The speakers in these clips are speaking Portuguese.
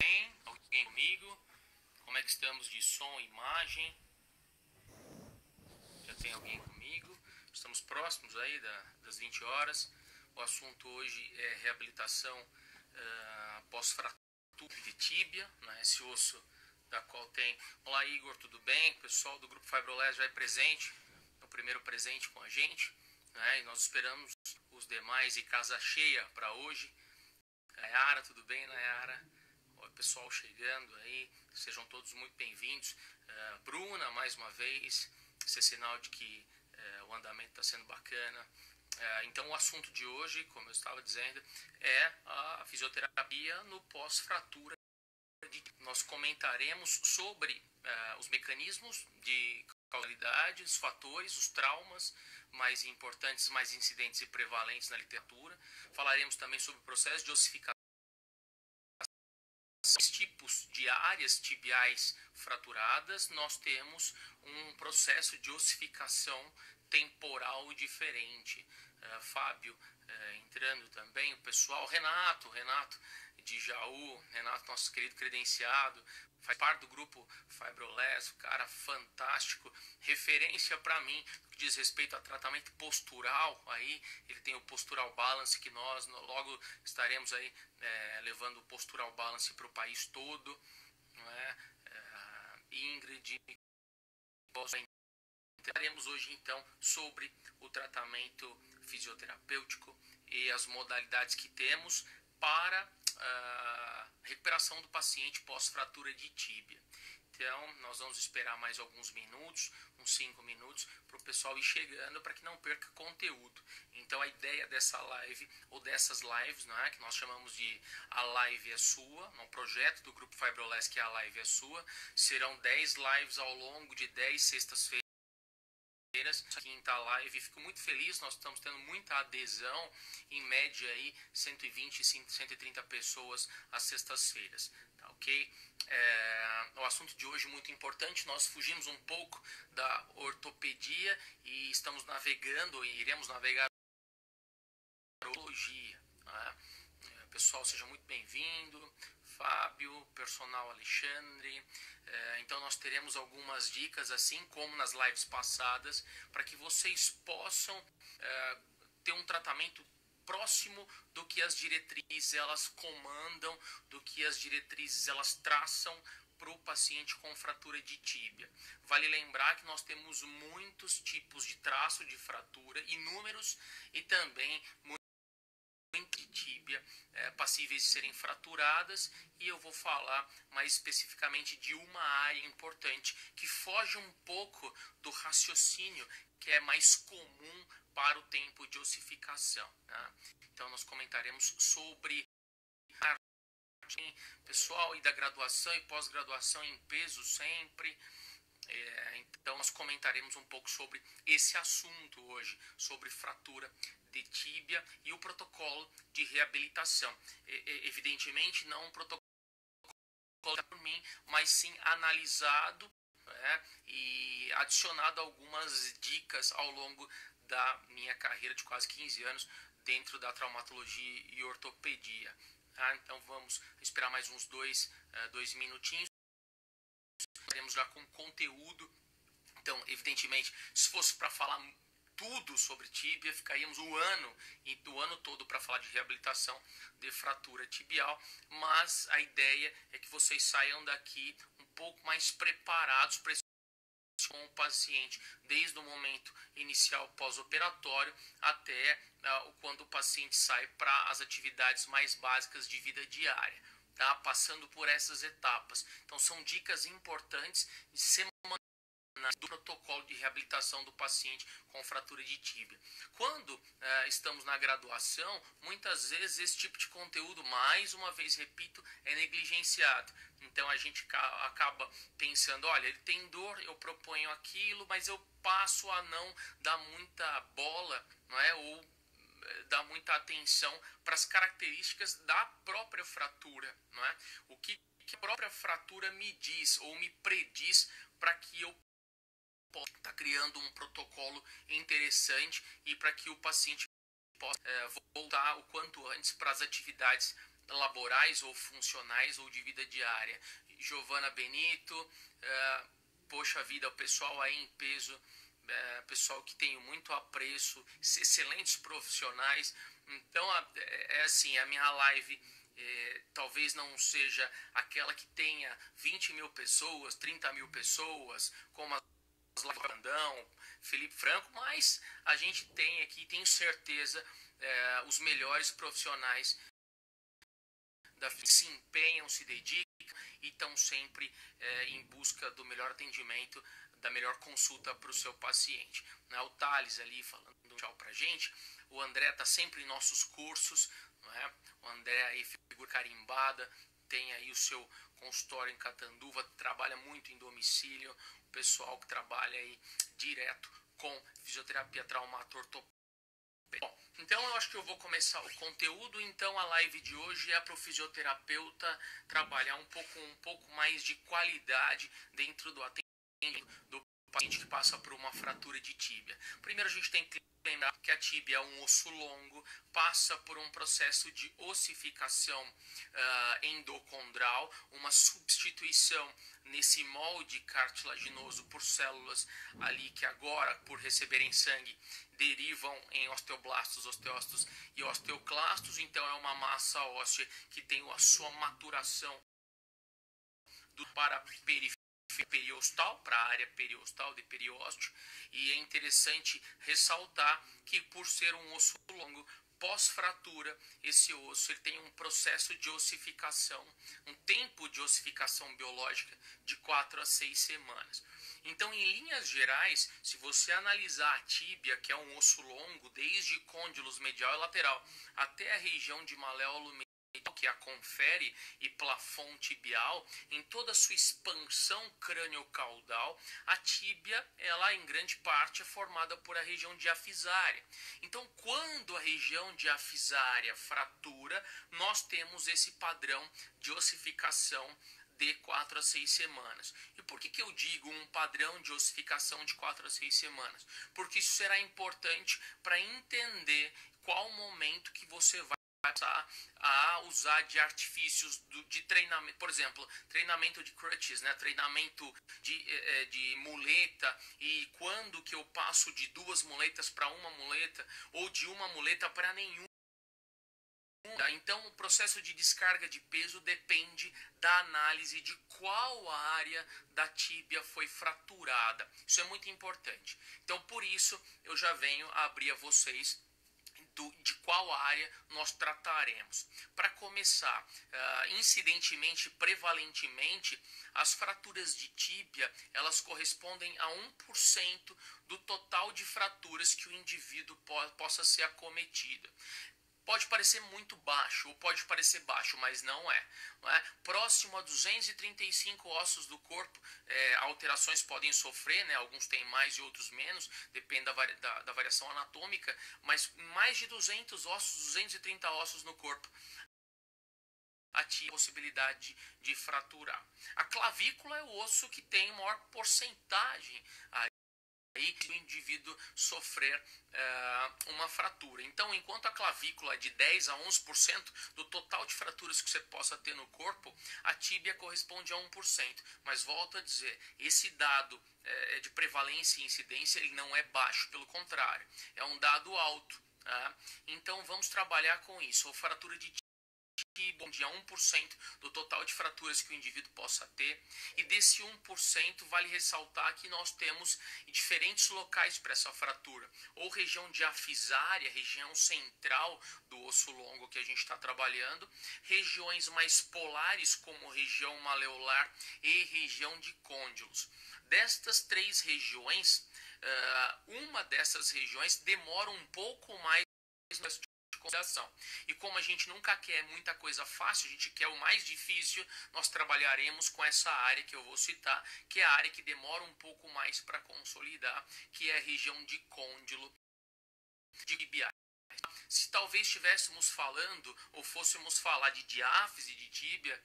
Bem, alguém comigo? Como é que estamos de som e imagem? Já tem alguém comigo? Estamos próximos aí das 20 horas. O assunto hoje é reabilitação pós-fratura de tíbia, né? Esse osso da qual tem... Olá, Igor, tudo bem? O pessoal do Grupo Fibroless já é presente, é o primeiro presente com a gente, né? E nós esperamos os demais e casa cheia para hoje. Nayara, tudo bem, Nayara? O pessoal chegando aí, sejam todos muito bem-vindos. Bruna, mais uma vez, esse é sinal de que o andamento está sendo bacana. Então, o assunto de hoje, como eu estava dizendo, é a fisioterapia no pós-fratura. Nós comentaremos sobre os mecanismos de causalidade, os fatores, os traumas mais importantes, mais incidentes e prevalentes na literatura. Falaremos também sobre o processo de ossificação, tipos de áreas tibiais fraturadas. Nós temos um processo de ossificação temporal diferente. Fábio entrando também, o pessoal, Renato de Jaú, Renato, nosso querido credenciado, faz parte do grupo Fibroless, cara fantástico, referência para mim no que diz respeito a tratamento postural. Aí ele tem o Postural Balance, que nós logo estaremos aí levando o Postural Balance para o país todo, não é? Ingrid, falaremos hoje então sobre o tratamento fisioterapêutico e as modalidades que temos para a recuperação do paciente pós-fratura de tíbia. Então, nós vamos esperar mais alguns minutos, uns 5 minutos, para o pessoal ir chegando, para que não perca conteúdo. Então, a ideia dessa live, ou dessas lives, não é, que nós chamamos de A Live é Sua, um projeto do Grupo Fibroless, que é A Live é Sua, serão 10 lives ao longo de 10 sextas-feiras. Quinta live, fico muito feliz, nós estamos tendo muita adesão, em média aí 120, 130 pessoas às sextas-feiras, tá ok? O assunto de hoje é muito importante, nós fugimos um pouco da ortopedia e estamos navegando, e iremos navegar na urologia, né? Pessoal, seja muito bem-vindo, Fábio, personal Alexandre. Então nós teremos algumas dicas, assim como nas lives passadas, para que vocês possam ter um tratamento próximo do que as diretrizes elas comandam, do que as diretrizes elas traçam para o paciente com fratura de tíbia. Vale lembrar que nós temos muitos tipos de traço de fratura, inúmeros, e também de tíbia passíveis de serem fraturadas, e eu vou falar mais especificamente de uma área importante que foge um pouco do raciocínio que é mais comum para o tempo de ossificação, né? Então nós comentaremos sobre pessoal e da graduação e pós-graduação em peso sempre. Então nós comentaremos um pouco sobre esse assunto hoje, sobre fratura de tíbia e o protocolo de reabilitação. Evidentemente não um protocolo por mim, mas sim analisado, né, e adicionado algumas dicas ao longo da minha carreira de quase 15 anos dentro da traumatologia e ortopedia. Então vamos esperar mais uns dois minutinhos. Estaremos já com conteúdo. Então, evidentemente, se fosse para falar tudo sobre tíbia, ficaríamos o ano e do ano todo para falar de reabilitação de fratura tibial, mas a ideia é que vocês saiam daqui um pouco mais preparados para com o paciente, desde o momento inicial pós-operatório até quando o paciente sai para as atividades mais básicas de vida diária, tá? Passando por essas etapas. Então são dicas importantes de semana do protocolo de reabilitação do paciente com fratura de tíbia. Quando estamos na graduação, muitas vezes esse tipo de conteúdo, mais uma vez repito, é negligenciado. Então a gente acaba pensando, olha, ele tem dor, eu proponho aquilo, mas eu passo a não dar muita bola, não é? Ou dar muita atenção para as características da própria fratura, não é? O que a própria fratura me diz ou me prediz para que eu está criando um protocolo interessante e para que o paciente possa voltar o quanto antes para as atividades laborais ou funcionais ou de vida diária. Giovana Benito, poxa vida, o pessoal aí em peso, pessoal que tenho muito apreço, excelentes profissionais. Então, é assim, a minha live talvez não seja aquela que tenha 20 mil pessoas, 30 mil pessoas, como as lives do Brandão, Felipe Franco, mas a gente tem aqui, tenho certeza, os melhores profissionais se empenham, se dedicam e estão sempre em busca do melhor atendimento, da melhor consulta para o seu paciente. O Thales ali falando um tchau pra gente, o André está sempre em nossos cursos, não é? O André aí, figura carimbada, tem aí o seu consultório em Catanduva, trabalha muito em domicílio, o pessoal que trabalha aí direto com fisioterapia traumato-ortopédica. Bom, então eu acho que eu vou começar o conteúdo. Então a live de hoje é para o fisioterapeuta trabalhar um pouco mais de qualidade dentro do atendimento do paciente que passa por uma fratura de tíbia. Primeiro a gente tem que lembrar que a tíbia é um osso longo, passa por um processo de ossificação endocondral, uma substituição nesse molde cartilaginoso por células ali que agora, por receberem sangue, derivam em osteoblastos, osteócitos e osteoclastos. Então é uma massa óssea que tem a sua maturação para a periostal, para a área periostal de periósteo, e é interessante ressaltar que por ser um osso longo, pós-fratura, esse osso ele tem um processo de ossificação, um tempo de ossificação biológica de 4 a 6 semanas. Então, em linhas gerais, se você analisar a tíbia, que é um osso longo, desde côndilos medial e lateral até a região de maléolo medial, que a confere, e plafon tibial, em toda a sua expansão crânio-caudal, a tíbia, ela em grande parte é formada por a região diafisária. Então, quando a região diafisária fratura, nós temos esse padrão de ossificação de 4 a 6 semanas. E por que eu digo um padrão de ossificação de 4 a 6 semanas? Porque isso será importante para entender qual momento que você vai passar a usar de artifícios de treinamento, por exemplo, treinamento de crutches, né? Treinamento de muleta, e quando que eu passo de 2 muletas para uma muleta ou de uma muleta para nenhuma. Então, o processo de descarga de peso depende da análise de qual área da tíbia foi fraturada. Isso é muito importante. Então, por isso, eu já venho a abrir a vocês de qual área nós trataremos. Para começar, incidentemente, prevalentemente, as fraturas de tíbia, elas correspondem a 1% do total de fraturas que o indivíduo possa ser acometido. Pode parecer muito baixo, ou pode parecer baixo, mas não é. Próximo a 235 ossos do corpo, alterações podem sofrer, né? Alguns têm mais e outros menos, depende da variação anatômica, mas mais de 200 ossos, 230 ossos no corpo, a possibilidade de fraturar. A clavícula é o osso que tem maior porcentagem aí que o indivíduo sofrer uma fratura. Então, enquanto a clavícula é de 10 a 11% do total de fraturas que você possa ter no corpo, a tíbia corresponde a 1%. Mas volto a dizer, esse dado de prevalência e incidência ele não é baixo, pelo contrário, é um dado alto. Então, vamos trabalhar com isso. A fratura de de 1% do total de fraturas que o indivíduo possa ter, e desse 1% vale ressaltar que nós temos diferentes locais para essa fratura, ou região diafisária, região central do osso longo que a gente está trabalhando, regiões mais polares como região maleolar e região de côndilos. Destas 3 regiões, uma dessas regiões demora um pouco mais de consideração. E como a gente nunca quer muita coisa fácil, a gente quer o mais difícil, nós trabalharemos com essa área que eu vou citar, que é a área que demora um pouco mais para consolidar, que é a região de côndilo tibial. Se talvez estivéssemos falando ou fôssemos falar de diáfise de tíbia,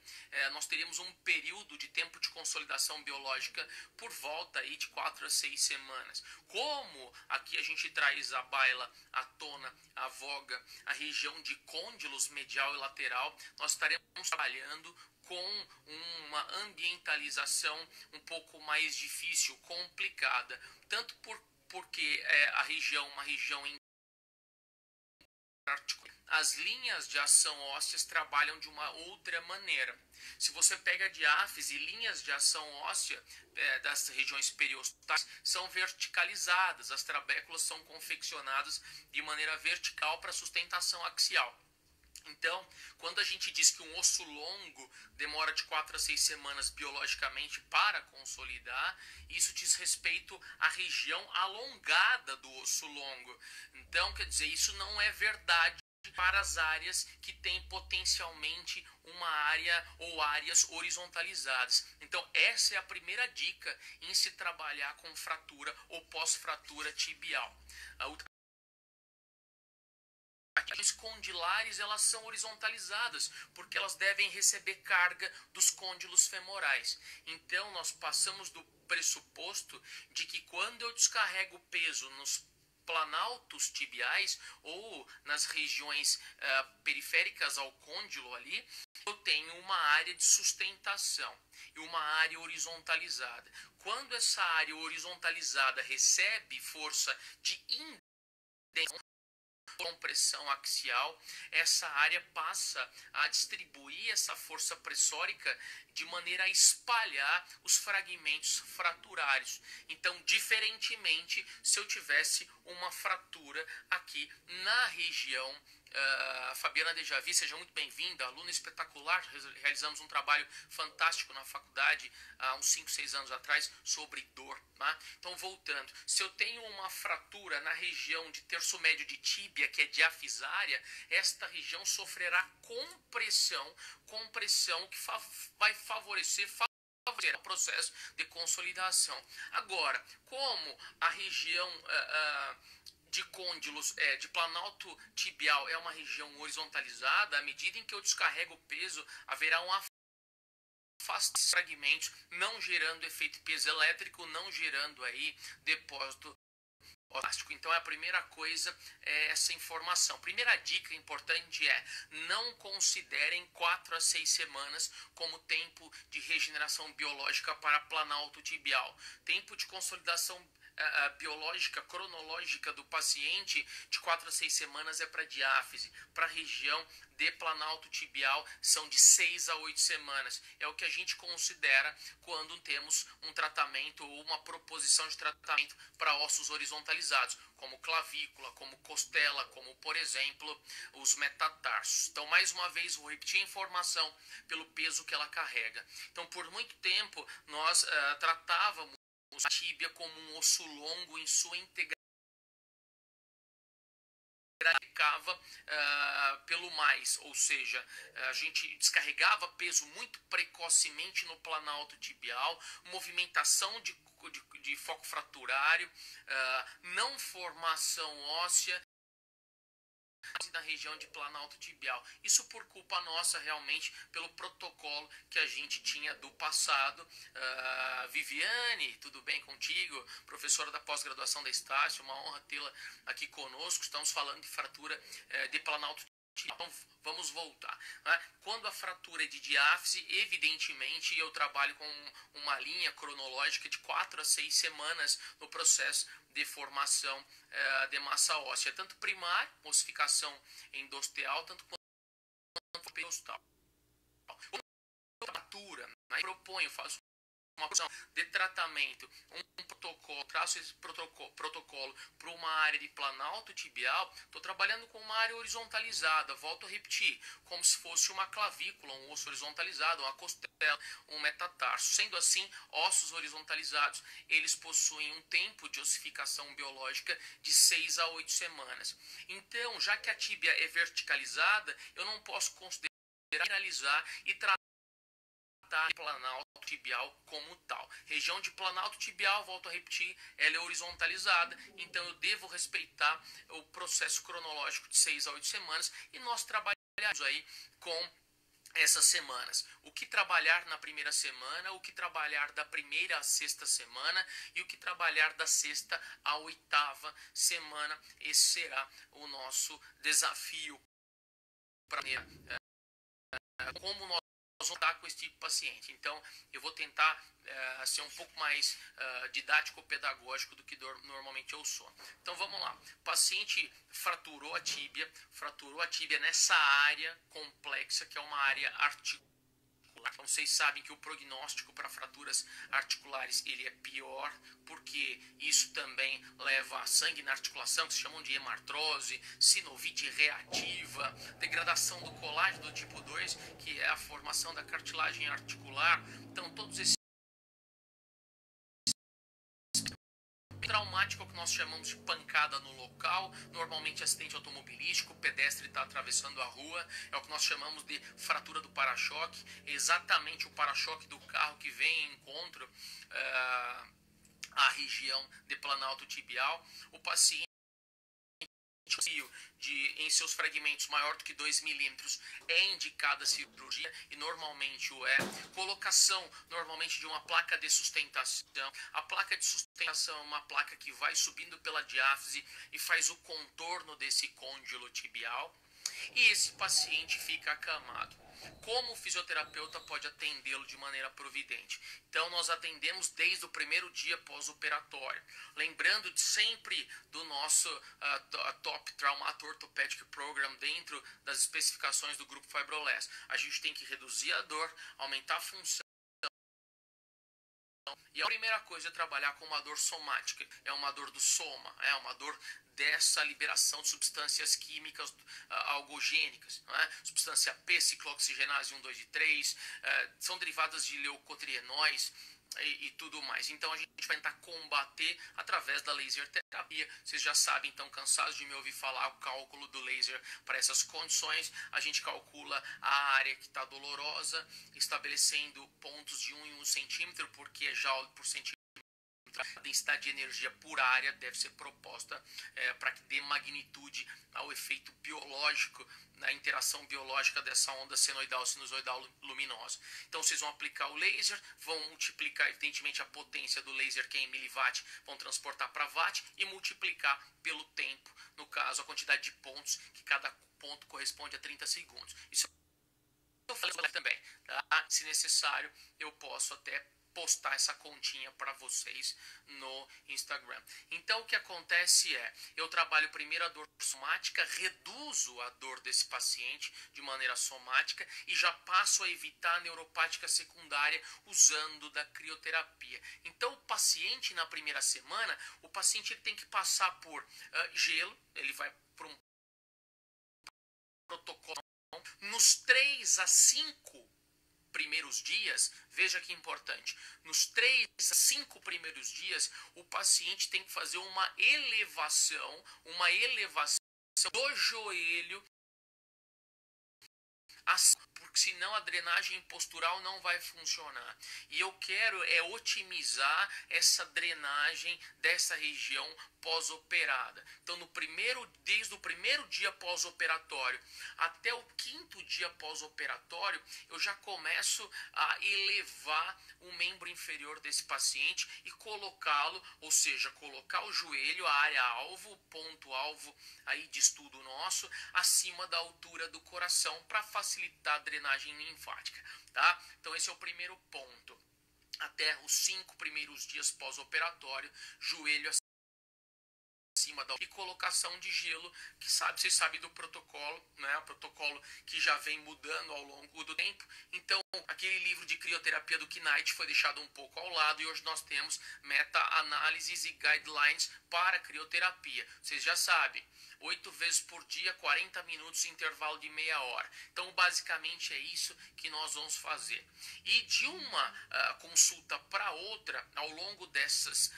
nós teríamos um período de tempo de consolidação biológica por volta aí de 4 a 6 semanas. Como aqui a gente traz à baila, à tona, à voga, a região de côndilos medial e lateral, nós estaremos trabalhando com uma ambientalização um pouco mais difícil, complicada, tanto porque a região, uma região em as linhas de ação ósseas trabalham de uma outra maneira. Se você pega a diáfise, linhas de ação óssea das regiões periostais são verticalizadas, as trabéculas são confeccionadas de maneira vertical para sustentação axial. Então, quando a gente diz que um osso longo demora de 4 a 6 semanas biologicamente para consolidar, isso diz respeito à região alongada do osso longo. Então, quer dizer, isso não é verdade para as áreas que têm potencialmente uma área ou áreas horizontalizadas. Então, essa é a primeira dica em se trabalhar com fratura ou pós-fratura tibial. As regiões condilares, elas são horizontalizadas, porque elas devem receber carga dos côndilos femorais. Então, nós passamos do pressuposto de que quando eu descarrego o peso nos planaltos tibiais ou nas regiões periféricas ao côndilo ali, eu tenho uma área de sustentação e uma área horizontalizada. Quando essa área horizontalizada recebe força de indexão, compressão axial, essa área passa a distribuir essa força pressórica de maneira a espalhar os fragmentos fraturários. Então, diferentemente, se eu tivesse uma fratura aqui na região Fabiana Dejavi, seja muito bem-vinda, aluna espetacular. Realizamos um trabalho fantástico na faculdade há uns 5, 6 anos atrás sobre dor. Tá? Então, voltando, se eu tenho uma fratura na região de terço médio de tíbia, que é diafisária, esta região sofrerá compressão que vai favorecer o processo de consolidação. Agora, como a região de côndilos, de planalto tibial é uma região horizontalizada, à medida em que eu descarrego o peso, haverá um afastamento de fragmentos, não gerando efeito piezoelétrico, não gerando aí depósito elástico. Então, a primeira coisa é essa informação. Primeira dica importante é: não considerem 4 a 6 semanas como tempo de regeneração biológica para planalto tibial. Tempo de consolidação biológica, cronológica do paciente de 4 a 6 semanas é para diáfise. Para a região de planalto tibial são de 6 a 8 semanas. É o que a gente considera quando temos um tratamento ou uma proposição de tratamento para ossos horizontalizados, como clavícula, como costela, como, por exemplo, os metatarsos. Então, mais uma vez, vou repetir a informação pelo peso que ela carrega. Então, por muito tempo, nós tratávamos a tíbia como um osso longo em sua integridade, pelo mais, ou seja, a gente descarregava peso muito precocemente no planalto tibial, movimentação de foco fraturário, não formação óssea na região de planalto tibial. Isso por culpa nossa, realmente, pelo protocolo que a gente tinha do passado. Viviane, tudo bem contigo? Professora da pós-graduação da Estácio, uma honra tê-la aqui conosco. Estamos falando de fratura de planalto tibial. Então, vamos voltar. Quando a fratura é de diáfise, evidentemente, eu trabalho com uma linha cronológica de 4 a 6 semanas no processo de formação de massa óssea, tanto primária, ossificação endosteal, tanto quanto periostal. Fratura, proponho, faço uma opção de tratamento, um protocolo, traço esse protocolo para uma área de planalto tibial, estou trabalhando com uma área horizontalizada, volto a repetir, como se fosse uma clavícula, um osso horizontalizado, uma costela, um metatarso. Sendo assim, ossos horizontalizados, eles possuem um tempo de ossificação biológica de 6 a 8 semanas. Então, já que a tíbia é verticalizada, eu não posso considerar, finalizar e tratar tratar de planalto tibial como tal. Região de planalto tibial, volto a repetir, ela é horizontalizada, então eu devo respeitar o processo cronológico de 6 a 8 semanas e nós trabalhamos aí com essas semanas. O que trabalhar na primeira semana, o que trabalhar da primeira à sexta semana e o que trabalhar da sexta à oitava semana. Esse será o nosso desafio para como nós vamos lidar com esse tipo de paciente. Então, eu vou tentar ser um pouco mais didático-pedagógico do que normalmente eu sou. Então, vamos lá. O paciente fraturou a tíbia nessa área complexa, que é uma área articular. Então, vocês sabem que o prognóstico para fraturas articulares ele é pior, porque isso também leva a sangue na articulação, que se chamam de hemartrose, sinovite reativa, degradação do colágeno do tipo 2, que é a formação da cartilagem articular. Então, todos esses traumático é o que nós chamamos de pancada no local, normalmente acidente automobilístico, o pedestre está atravessando a rua, é o que nós chamamos de fratura do para-choque, exatamente o para-choque do carro que vem em encontro à região de planalto tibial. O paciente em seus fragmentos maior do que 2 milímetros é indicada a cirurgia e normalmente o é. Colocação normalmente de uma placa de sustentação. A placa de sustentação é uma placa que vai subindo pela diáfise e faz o contorno desse côndilo tibial e esse paciente fica acamado. Como o fisioterapeuta pode atendê-lo de maneira providente? Então, nós atendemos desde o primeiro dia pós-operatório. Lembrando de sempre do nosso Top Traumato Orthopedic Program dentro das especificações do grupo Fibroless. A gente tem que reduzir a dor, aumentar a função. E a primeira coisa é trabalhar com uma dor somática, é uma dor do soma, é uma dor dessa liberação de substâncias químicas algogênicas, não é? Substância P, ciclooxigenase 1, 2 e 3, são derivadas de leucotrienóis e tudo mais. Então a gente vai tentar combater através da laser terapia. Vocês já sabem, então, cansados de me ouvir falar o cálculo do laser para essas condições. A gente calcula a área que está dolorosa, estabelecendo pontos de 1 em 1 centímetro, porque é joule por centímetro. A densidade de energia por área deve ser proposta para que dê magnitude ao efeito biológico, na interação biológica dessa onda senoidal, sinusoidal luminosa. Então vocês vão aplicar o laser, vão multiplicar evidentemente a potência do laser, que é em miliwatt, vão transportar para watt e multiplicar pelo tempo, no caso a quantidade de pontos, que cada ponto corresponde a 30 segundos. Isso eu falei também, tá? Se necessário eu posso até postar essa continha para vocês no Instagram. Então o que acontece é, eu trabalho primeiro a dor somática, reduzo a dor desse paciente de maneira somática e já passo a evitar a neuropática secundária usando da crioterapia. Então o paciente na primeira semana, o paciente ele tem que passar por gelo, ele vai para um protocolo nos 3 a 5 primeiros dias, veja que importante, nos 3 a 5 primeiros dias, o paciente tem que fazer uma elevação do joelho, porque senão a drenagem postural não vai funcionar. E eu quero otimizar essa drenagem dessa região pós-operada. Então, desde o primeiro dia pós-operatório até o 5º dia pós-operatório, eu já começo a elevar o membro inferior desse paciente e colocá-lo, ou seja, colocar o joelho, a área-alvo, o ponto-alvo aí de estudo nosso, acima da altura do coração para facilitar a drenagem linfática, tá? Então, esse é o primeiro ponto. Até os 5 primeiros dias pós-operatório, joelho acima da e colocação de gelo, que vocês sabem do protocolo, né? O protocolo que já vem mudando ao longo do tempo. Então, aquele livro de crioterapia do Knight foi deixado um pouco ao lado e hoje nós temos meta-análises e guidelines para crioterapia. Vocês já sabem, 8 vezes por dia, 40 minutos, intervalo de meia hora. Então, basicamente é isso que nós vamos fazer. E de uma consulta para outra, ao longo dessas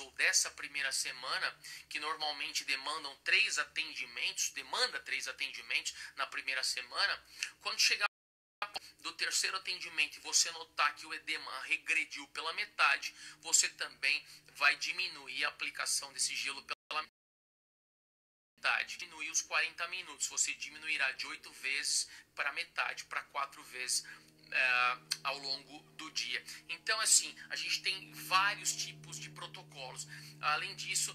ou dessa primeira semana, que normalmente demanda 3 atendimentos na primeira semana, quando chegar do terceiro atendimento e você notar que o edema regrediu pela metade, você também vai diminuir a aplicação desse gelo pela metade. Diminuir os 40 minutos, você diminuirá de 8 vezes para metade, para 4 vezes ao longo do dia. Então, assim, a gente tem vários tipos de protocolos. Além disso,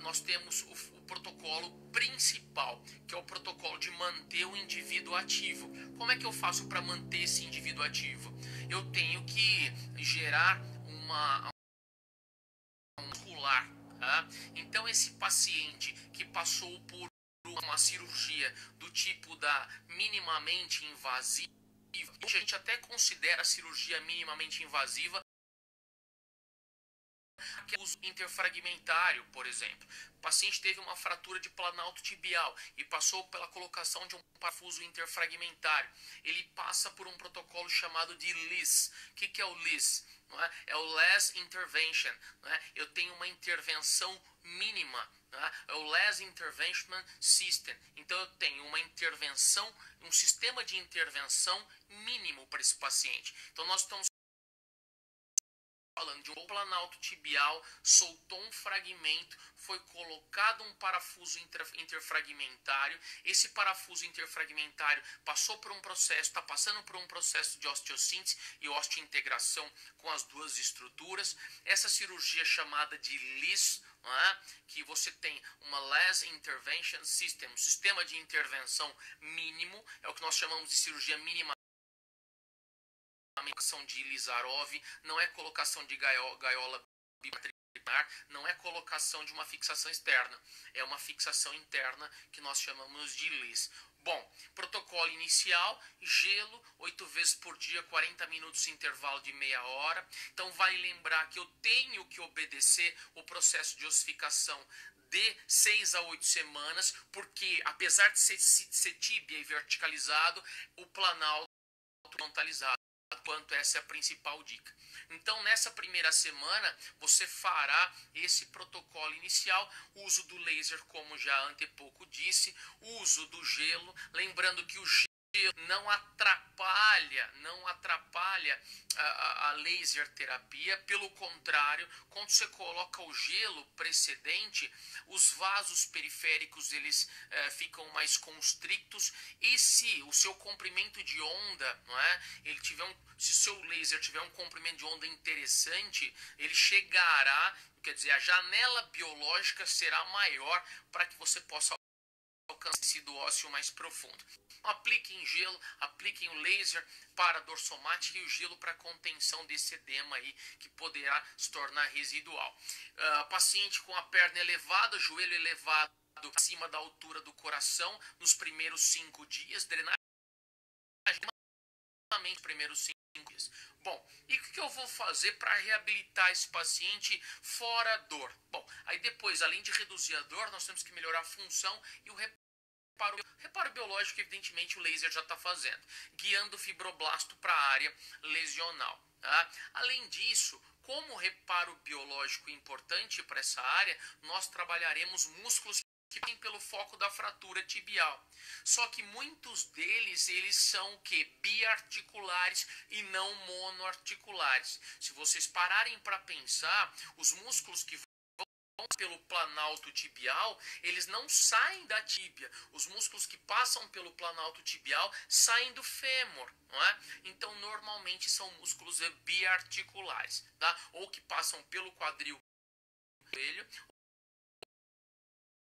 nós temos o protocolo principal, que é o protocolo de manter o indivíduo ativo. Como é que eu faço para manter esse indivíduo ativo? Eu tenho que gerar uma muscular. Tá? Então, esse paciente que passou por uma cirurgia do tipo da minimamente invasiva, a gente até considera a cirurgia minimamente invasiva, que é o uso interfragmentário, por exemplo. O paciente teve uma fratura de planalto tibial e passou pela colocação de um parafuso interfragmentário. Ele passa por um protocolo chamado de LIS. O que é o LIS? Não é? É o Less Intervention. Não é? Eu tenho uma intervenção mínima. É o Less Intervention System. Então eu tenho uma intervenção, um sistema de intervenção mínimo para esse paciente. Então nós estamos falando de um planalto tibial, soltou um fragmento, foi colocado um parafuso interfragmentário, esse parafuso interfragmentário passou por um processo, está passando por um processo de osteossíntese e osteointegração com as duas estruturas. Essa cirurgia chamada de LIS, que você tem uma Less Intervention System, um sistema de intervenção mínimo, é o que nós chamamos de cirurgia mínima. A colocação de Lizarov não é colocação de gaiola bimatricular, não é colocação de uma fixação externa, é uma fixação interna que nós chamamos de LIS. Bom, protocolo inicial, gelo, 8 vezes por dia, 40 minutos, intervalo de meia hora. Então vai lembrar que eu tenho que obedecer o processo de ossificação de 6 a 8 semanas, porque apesar de ser tíbia e verticalizado, o planalto frontalizado. Quanto essa é a principal dica. Então, nessa primeira semana, você fará esse protocolo inicial, uso do laser, como já antepouco disse, uso do gelo, lembrando que o gelo não atrapalha a laser terapia, pelo contrário, quando você coloca o gelo precedente, os vasos periféricos eles ficam mais constrictos, e se o seu comprimento de onda, não é, ele tiver se o seu laser tiver um comprimento de onda interessante, ele chegará, quer dizer, a janela biológica será maior para que você possa alcançar tecido ósseo mais profundo. Apliquem gelo, apliquem o laser para a dorsomática e o gelo para contenção desse edema aí, que poderá se tornar residual. Paciente com a perna elevada, joelho elevado acima da altura do coração, nos primeiros 5 dias, drenagem nos primeiros 5 dias. Bom, e o que eu vou fazer para reabilitar esse paciente fora dor? Bom, aí depois, além de reduzir a dor, nós temos que melhorar a função e o reparo biológico, evidentemente, o laser já está fazendo, guiando o fibroblasto para a área lesional. Tá? Além disso, como reparo biológico importante para essa área, nós trabalharemos músculos que vêm pelo foco da fratura tibial. Só que muitos deles, eles são o quê? Biarticulares e não monoarticulares. Se vocês pararem para pensar, os músculos que pelo planalto tibial, eles não saem da tíbia. Os músculos que passam pelo planalto tibial saem do fêmur, não é? Então, normalmente são músculos biarticulares, tá? Ou que passam pelo quadril,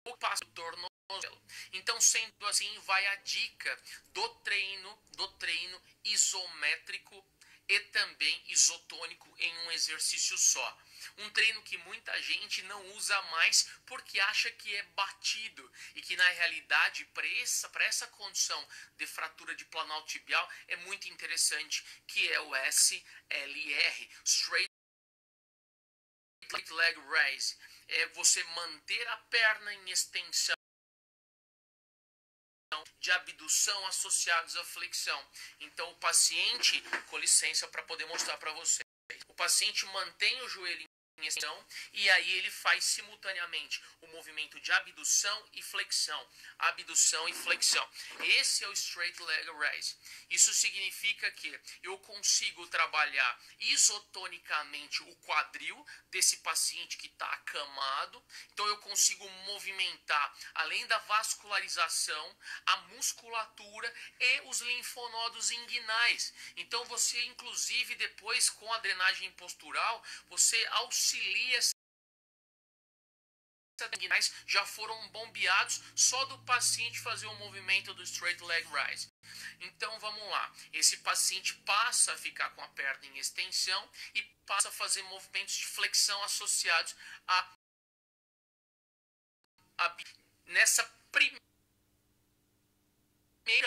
ou passam pelo tornozelo. Então, sendo assim, vai a dica do treino isométrico e também isotônico em um exercício só. Um treino que muita gente não usa mais porque acha que é batido e que na realidade para essa condição de fratura de planalto tibial é muito interessante, que é o SLR, Straight Leg Raise. É você manter a perna em extensão de abdução associados à flexão. Então o paciente, com licença para poder mostrar para vocês, o paciente mantém o joelho extensão, e aí ele faz simultaneamente o movimento de abdução e flexão. Abdução e flexão. Esse é o straight leg raise. Isso significa que eu consigo trabalhar isotonicamente o quadril desse paciente que está acamado. Então eu consigo movimentar, além da vascularização, a musculatura e os linfonodos inguinais. Então você, inclusive, depois com a drenagem postural, você auxilia essas inguinais, já foram bombeados só do paciente fazer o movimento do straight leg raise. Então vamos lá, esse paciente passa a ficar com a perna em extensão e passa a fazer movimentos de flexão associados nessa primeira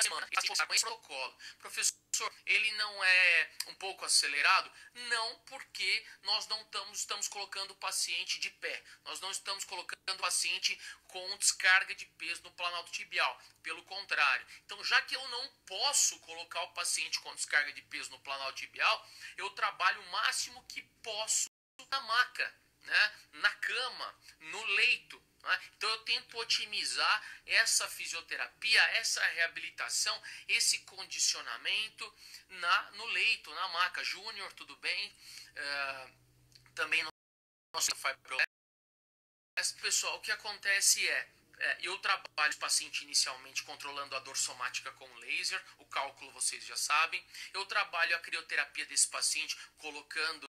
semana, com esse protocolo. Professor, ele não é um pouco acelerado? Não, porque nós não estamos colocando o paciente de pé. Nós não estamos colocando o paciente com descarga de peso no planalto tibial. Pelo contrário. Então, já que eu não posso colocar o paciente com descarga de peso no planalto tibial, eu trabalho o máximo que posso na maca, né? Na cama, no leito. Então eu tento otimizar essa fisioterapia, essa reabilitação, esse condicionamento no leito, na maca. Júnior, tudo bem? Também no nosso fibroblasto. Pessoal, o que acontece eu trabalho o paciente inicialmente controlando a dor somática com laser, o cálculo vocês já sabem. Eu trabalho a crioterapia desse paciente colocando